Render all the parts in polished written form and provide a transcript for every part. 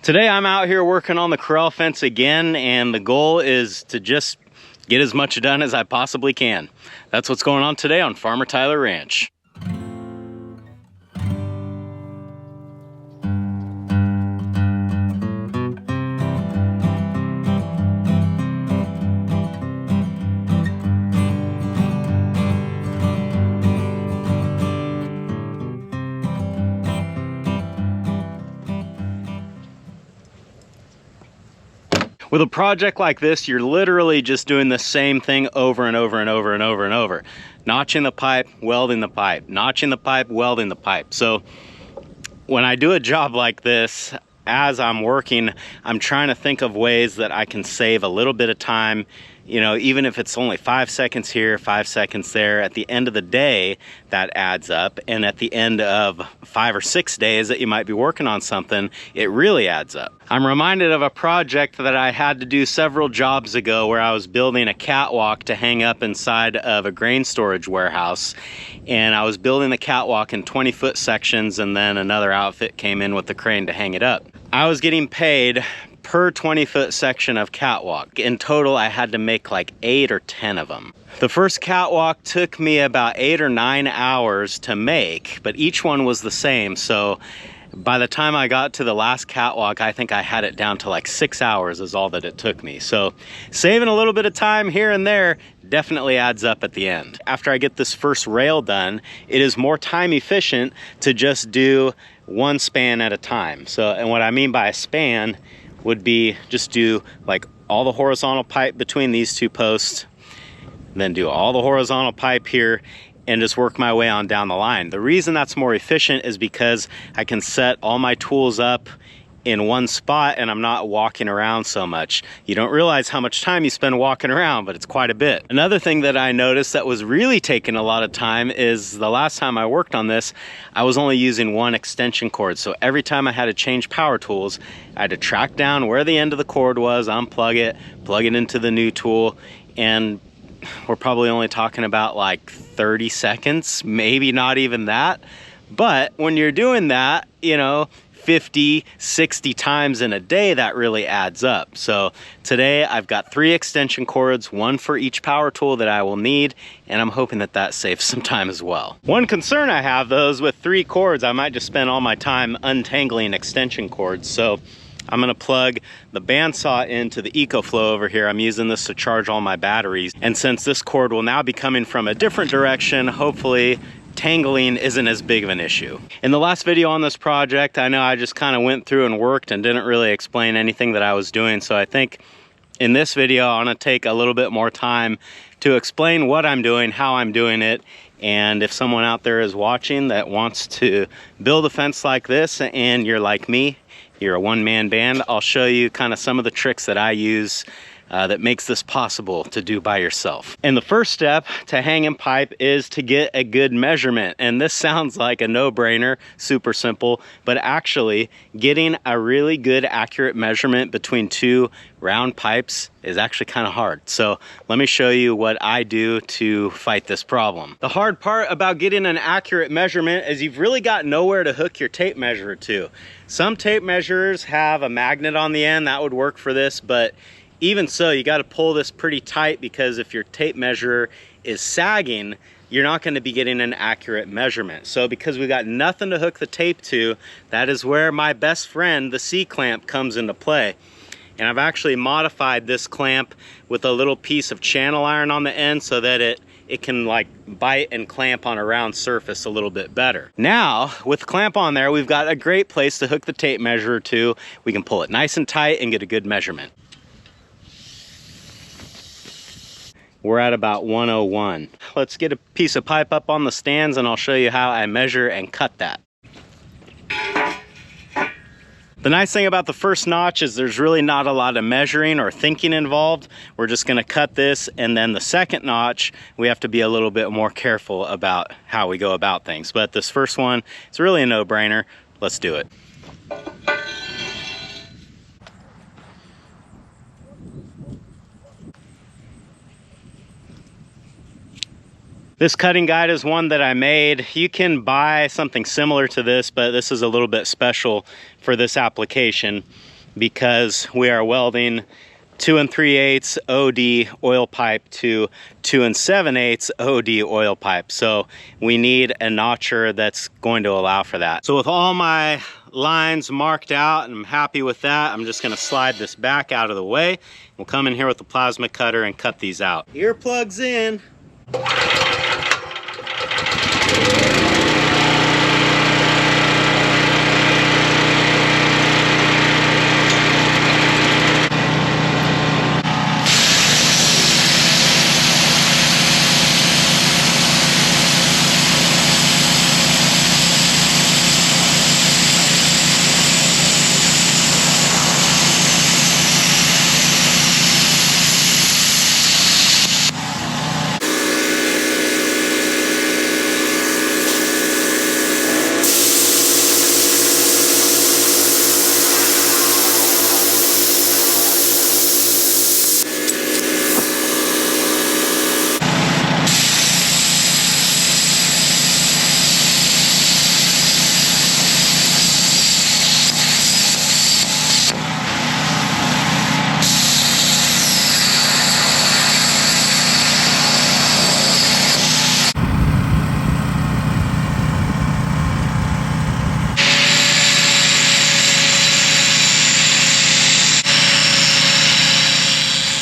Today I'm out here working on the corral fence again, and the goal is to just get as much done as I possibly can. That's what's going on today on Farmertylerranch. With a project like this, you're literally just doing the same thing over and over and over and over and over. Notching the pipe, welding the pipe, notching the pipe, welding the pipe. So when I do a job like this, as I'm working, I'm trying to think of ways that I can save a little bit of time. You know, even if it's only 5 seconds here, 5 seconds there, at the end of the day, that adds up. And at the end of 5 or 6 days that you might be working on something, it really adds up. I'm reminded of a project that I had to do several jobs ago where I was building a catwalk to hang up inside of a grain storage warehouse. And I was building the catwalk in 20-foot sections, and then another outfit came in with the crane to hang it up. I was getting paid per 20-foot section of catwalk. In total, I had to make like 8 or 10 of them. The first catwalk took me about 8 or 9 hours to make, but each one was the same. So by the time I got to the last catwalk, I think I had it down to like 6 hours is all that it took me. So saving a little bit of time here and there definitely adds up at the end. After I get this first rail done, it is more time efficient to just do one span at a time. So, and what I mean by a span would be just do like all the horizontal pipe between these two posts, then do all the horizontal pipe here, and just work my way on down the line. The reason that's more efficient is because I can set all my tools up in one spot and I'm not walking around so much. You don't realize how much time you spend walking around, but it's quite a bit. Another thing that I noticed that was really taking a lot of time is the last time I worked on this, I was only using one extension cord. So every time I had to change power tools, I had to track down where the end of the cord was, unplug it, plug it into the new tool, and we're probably only talking about like 30 seconds, maybe not even that. But when you're doing that, you know, 50, 60 times in a day, that really adds up. So today I've got 3 extension cords, 1 for each power tool that I will need, and I'm hoping that that saves some time as well. One concern I have though is with 3 cords, I might just spend all my time untangling extension cords. So I'm gonna plug the bandsaw into the EcoFlow over here. I'm using this to charge all my batteries. And since this cord will now be coming from a different direction, hopefully tangling isn't as big of an issue. In the last video on this project, I know I just kind of went through and worked and didn't really explain anything that I was doing. So I think in this video, I want to take a little bit more time to explain what I'm doing, how I'm doing it. And if someone out there is watching that wants to build a fence like this and you're like me, you're a one-man band, I'll show you kind of some of the tricks that I use that makes this possible to do by yourself. And the first step to hanging pipe is to get a good measurement. And this sounds like a no-brainer, super simple, but actually getting a really good accurate measurement between 2 round pipes is actually kind of hard. So let me show you what I do to fight this problem. The hard part about getting an accurate measurement is you've really got nowhere to hook your tape measure to. Some tape measurers have a magnet on the end that would work for this, but even so, you got to pull this pretty tight, because if your tape measure is sagging, you're not going to be getting an accurate measurement. So because we got nothing to hook the tape to, that is where my best friend, the C-clamp, comes into play. And I've actually modified this clamp with a little piece of channel iron on the end so that it can like bite and clamp on a round surface a little bit better. Now, with the clamp on there, we've got a great place to hook the tape measure to. We can pull it nice and tight and get a good measurement. We're at about 101. Let's get a piece of pipe up on the stands and I'll show you how I measure and cut that. The nice thing about the first notch is there's really not a lot of measuring or thinking involved. We're just gonna cut this, and then the second notch, we have to be a little bit more careful about how we go about things. But this first one, it's really a no-brainer. Let's do it. This cutting guide is one that I made. You can buy something similar to this, but this is a little bit special for this application. because we are welding 2 3/8 OD oil pipe to 2 7/8 OD oil pipe. So we need a notcher that's going to allow for that. So with all my lines marked out and I'm happy with that, I'm just gonna slide this back out of the way. We'll come in here with the plasma cutter and cut these out. Earplugs in.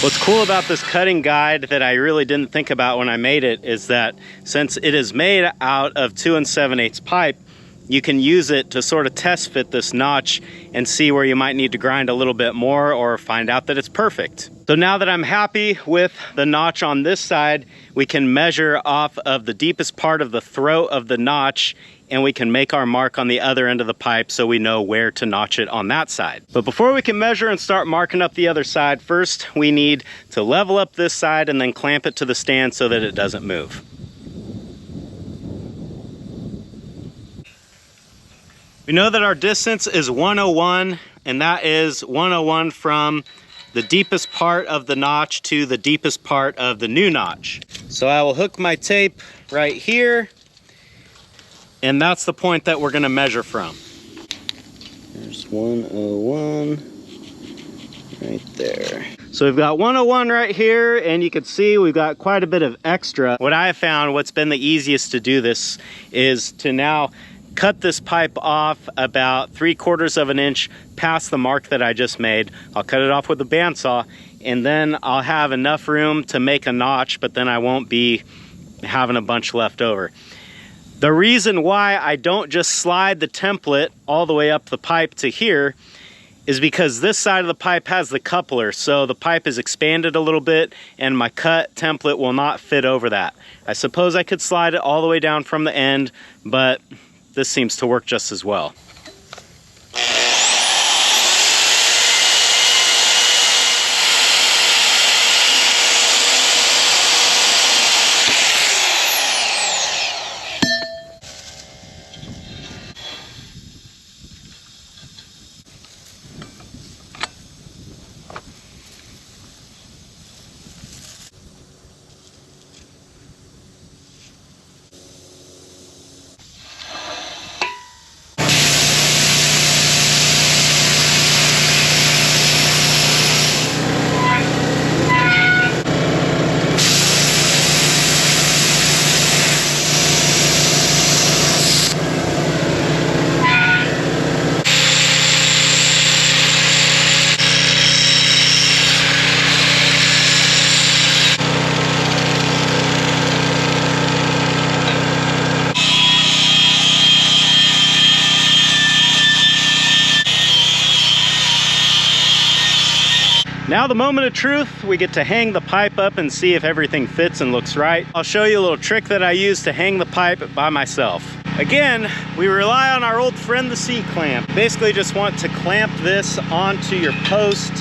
What's cool about this cutting guide that I really didn't think about when I made it is that since it is made out of 2 7/8 pipe, you can use it to sort of test fit this notch and see where you might need to grind a little bit more or find out that it's perfect. So now that I'm happy with the notch on this side, we can measure off of the deepest part of the throat of the notch and we can make our mark on the other end of the pipe so we know where to notch it on that side. But before we can measure and start marking up the other side, first we need to level up this side and then clamp it to the stand so that it doesn't move. We know that our distance is 101, and that is 101 from the deepest part of the notch to the deepest part of the new notch. So I will hook my tape right here, and that's the point that we're gonna measure from. There's 101 right there. So we've got 101 right here, and you can see we've got quite a bit of extra. What I have found, what's been the easiest to do this is to now cut this pipe off about 3/4 of an inch past the mark that I just made. I'll cut it off with a bandsaw, and then I'll have enough room to make a notch, but then I won't be having a bunch left over. The reason why I don't just slide the template all the way up the pipe to here is because this side of the pipe has the coupler, so the pipe is expanded a little bit and my cut template will not fit over that. I suppose I could slide it all the way down from the end, but this seems to work just as well. Now the moment of truth, we get to hang the pipe up and see if everything fits and looks right. I'll show you a little trick that I use to hang the pipe by myself. Again, we rely on our old friend, the C-clamp. Basically just want to clamp this onto your post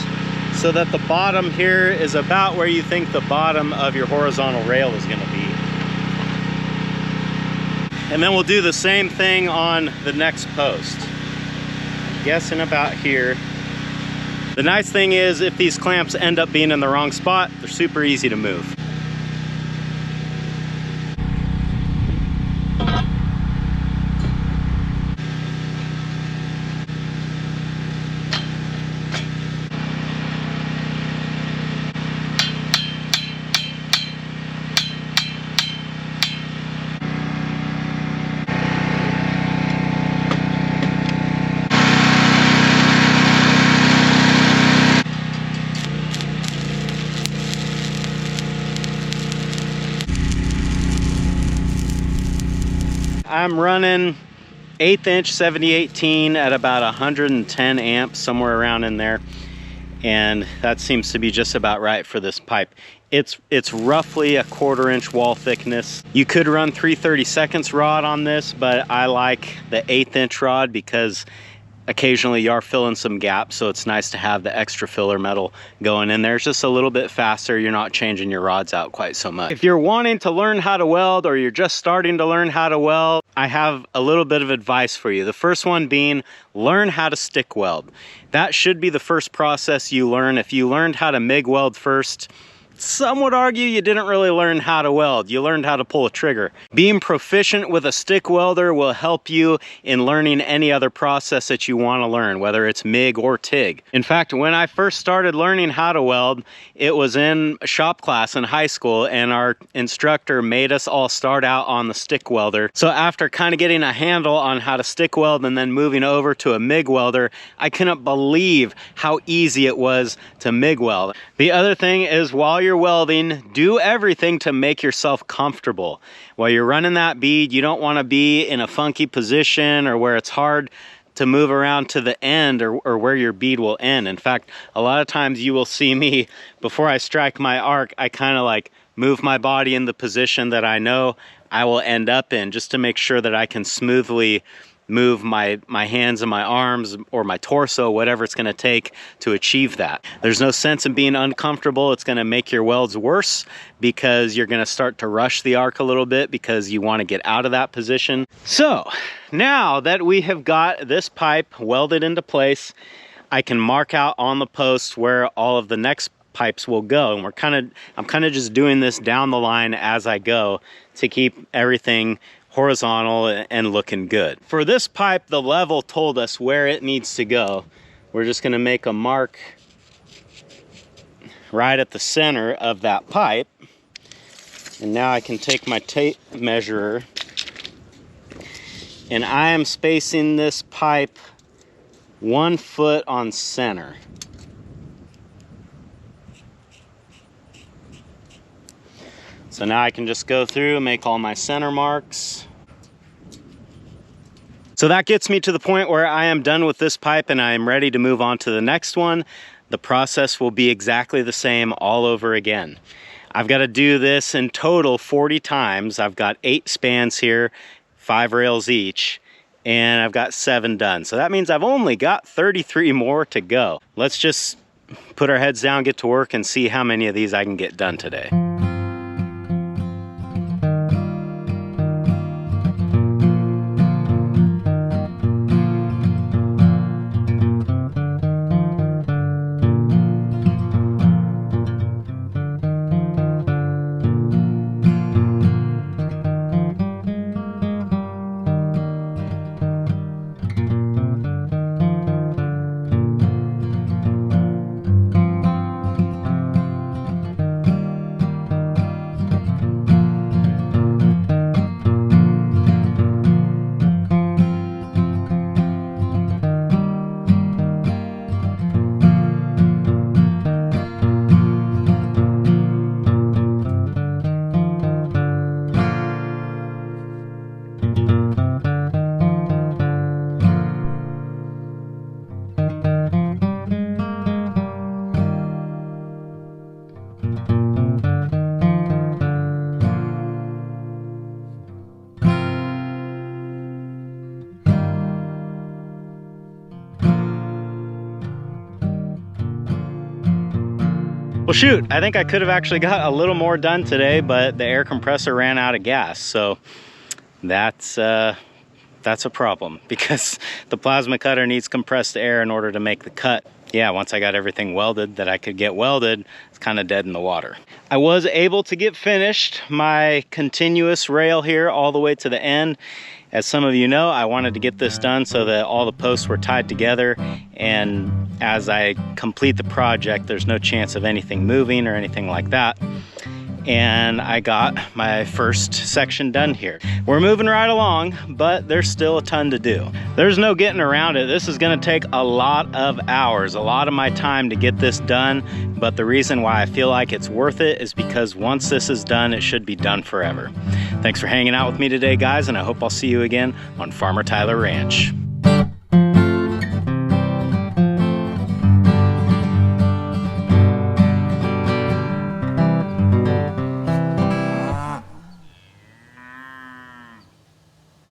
so that the bottom here is about where you think the bottom of your horizontal rail is gonna be. And then we'll do the same thing on the next post. I'm guessing about here. The nice thing is, if these clamps end up being in the wrong spot, they're super easy to move. I'm running 1/8 inch 7018 at about 110 amps, somewhere around in there. And that seems to be just about right for this pipe. It's roughly a 1/4 inch wall thickness. You could run 3/32 rod on this, but I like the 1/8 inch rod because occasionally you are filling some gaps, so it's nice to have the extra filler metal going in there. It's just a little bit faster. You're not changing your rods out quite so much. If you're wanting to learn how to weld, or you're just starting to learn how to weld, I have a little bit of advice for you. The first one being, learn how to stick weld. That should be the first process you learn. If you learned how to MIG weld first, some would argue you didn't really learn how to weld. You learned how to pull a trigger. Being proficient with a stick welder will help you in learning any other process that you want to learn, whether it's MIG or TIG. In fact, when I first started learning how to weld, it was in a shop class in high school, and our instructor made us all start out on the stick welder. So after kind of getting a handle on how to stick weld and then moving over to a MIG welder, I couldn't believe how easy it was to MIG weld. The other thing is, while you're welding, do everything to make yourself comfortable. While you're running that bead, you don't want to be in a funky position or where it's hard to move around to the end, or where your bead will end. In fact, a lot of times you will see me, before I strike my arc, I kind of like move my body in the position that I know I will end up in, just to make sure that I can smoothly move my hands and my arms, or my torso, whatever it's going to take to achieve that. There's no sense in being uncomfortable. It's going to make your welds worse, because you're going to start to rush the arc a little bit because you want to get out of that position. So now that we have got this pipe welded into place, I can mark out on the post where all of the next pipes will go. And I'm kind of just doing this down the line as I go to keep everything horizontal and looking good. For this pipe, the level told us where it needs to go. We're just going to make a mark right at the center of that pipe. And now I can take my tape measure, and I am spacing this pipe 1 foot on center. So now I can just go through and make all my center marks. So that gets me to the point where I am done with this pipe and I am ready to move on to the next one. The process will be exactly the same all over again. I've got to do this in total 40 times. I've got 8 spans here, 5 rails each, and I've got 7 done. So that means I've only got 33 more to go. Let's just put our heads down, get to work, and see how many of these I can get done today. Well, shoot, I think I could have actually got a little more done today, but the air compressor ran out of gas. So that's a problem, because the plasma cutter needs compressed air in order to make the cut. Yeah, once I got everything welded that I could get welded, it's kind of dead in the water. I was able to get finished my continuous rail here all the way to the end. As some of you know, I wanted to get this done so that all the posts were tied together, and as I complete the project, there's no chance of anything moving or anything like that. And I got my first section done here. We're moving right along, but there's still a ton to do. There's no getting around it. This is gonna take a lot of hours, a lot of my time to get this done, but the reason why I feel like it's worth it is because once this is done, it should be done forever. Thanks for hanging out with me today, guys, and I hope I'll see you again on Farmer Tyler Ranch.